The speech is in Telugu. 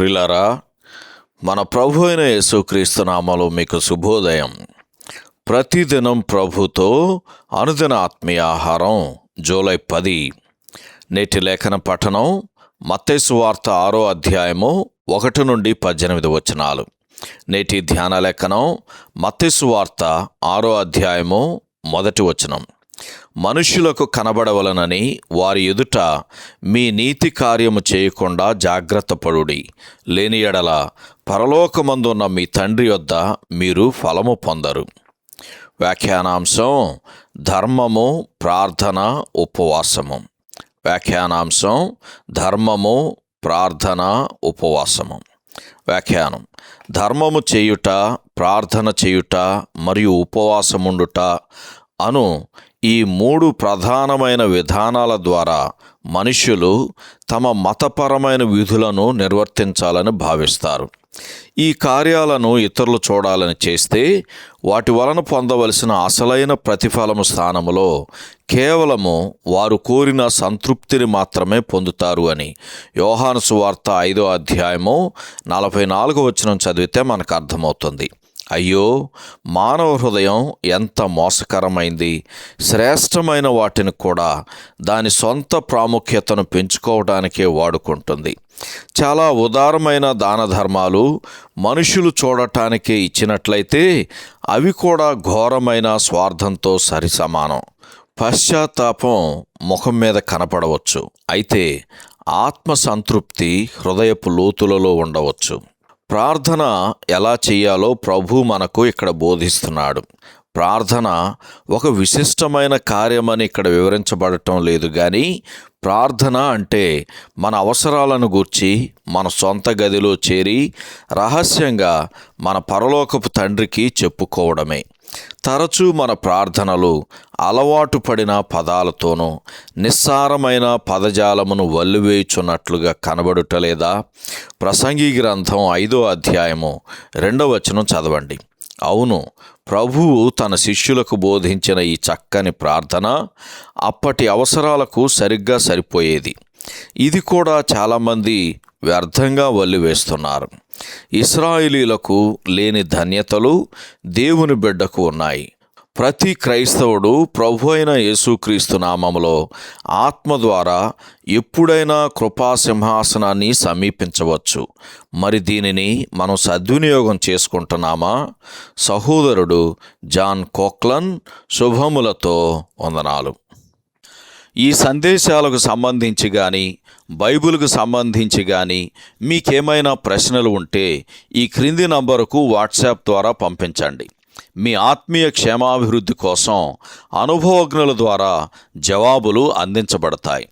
ప్రియులారా, మన ప్రభు అయిన యేసుక్రీస్తు నామములో మీకు శుభోదయం. ప్రతిదినం ప్రభుతో అనుదిన ఆత్మీయ ఆహారం. జూలై 10. నేటి లేఖన పఠనం మత్తయి సువార్త 6వ అధ్యాయము 1 నుండి 18 వచనాలు. నేటి ధ్యాన లేఖనం మత్తయి సువార్త 6వ అధ్యాయము 1వ వచనం. మనుష్యులకు కనబడవలనని వారి ఎదుట మీ నీతి కార్యము చేయకుండా జాగ్రత్త పడుడి, లేని ఎడల పరలోకమందున్న మీ తండ్రి యొద్ద మీరు ఫలము పొందరు. వ్యాఖ్యానాంశం ధర్మము, ప్రార్థన, ఉపవాసము. వ్యాఖ్యానాంశం ధర్మము, ప్రార్థన, ఉపవాసము. వ్యాఖ్యానం: ధర్మము చేయుట, ప్రార్థన చేయుట మరియు ఉపవాసముండుట అను ఈ 3 ప్రధానమైన విధానాల ద్వారా మనుష్యులు తమ మతపరమైన విధులను నిర్వర్తించాలని భావిస్తారు. ఈ కార్యాలను ఇతరులు చూడాలని చేస్తే వాటి వలన పొందవలసిన అసలైన ప్రతిఫలము స్థానములో కేవలము వారు కోరిన సంతృప్తిని మాత్రమే పొందుతారు అని యోహాను సువార్త 5వ అధ్యాయము 44వ వచనం చదివితే మనకు అర్థమవుతుంది. అయ్యో, మానవ హృదయం ఎంత మోసకరమైంది! శ్రేష్టమైన వాటిని కూడా దాని సొంత ప్రాముఖ్యతను పెంచుకోవడానికే వాడుకుంటుంది. చాలా ఉదారమైన దాన ధర్మాలు మనుషులు చూడటానికే ఇచ్చినట్లయితే అవి కూడా ఘోరమైన స్వార్థంతో సరిసమానం. పశ్చాత్తాపం ముఖం మీద కనపడవచ్చు, అయితే ఆత్మ సంతృప్తి హృదయపు లోతులలో ఉండవచ్చు. ప్రార్థన ఎలా చేయాలో ప్రభు మనకు ఇక్కడ బోధిస్తున్నాడు. ప్రార్థన ఒక విశిష్టమైన కార్యమని ఇక్కడ వివరించబడటం లేదు, కానీ ప్రార్థన అంటే మన అవసరాలను గూర్చి మన సొంత గదిలో చేరి రహస్యంగా మన పరలోకపు తండ్రికి చెప్పుకోవడమే. తరచూ మన ప్రార్థనలు అలవాటు పడిన పదాలతోనూ నిస్సారమైన పదజాలమును వల్లివేయుచున్నట్లుగా కనబడుటలేదా? ప్రసంగి గ్రంథం 5వ అధ్యాయము 2వ వచనం చదవండి. అవును, ప్రభువు తన శిష్యులకు బోధించిన ఈ చక్కని ప్రార్థన అప్పటి అవసరాలకు సరిగ్గా సరిపోయేది. ఇది కూడా చాలామంది వ్యర్థంగా వల్లివేస్తున్నారు. ఇశ్రాయేలీలకు లేని ధన్యతలు దేవుని బిడ్డకు ఉన్నాయి. ప్రతి క్రైస్తవుడు ప్రభు అయిన యేసుక్రీస్తు నామములో ఆత్మ ద్వారా ఎప్పుడైనా కృపా సింహాసనాన్ని సమీపించవచ్చు. మరి దీనిని మనం సద్వినియోగం చేసుకుంటున్నామా? సహోదరుడు జాన్ కోక్లన్ శుభములతో వందనాలు. ఈ సందేశాలకు సంబంధించి కానీ బైబిల్కు సంబంధించి కానీ మీకేమైనా ప్రశ్నలు ఉంటే ఈ క్రింది నంబరుకు వాట్సాప్ ద్వారా పంపించండి. మీ ఆత్మీయ క్షేమాభివృద్ధి కోసం అనుభవజ్ఞుల ద్వారా జవాబులు అందించబడతాయి.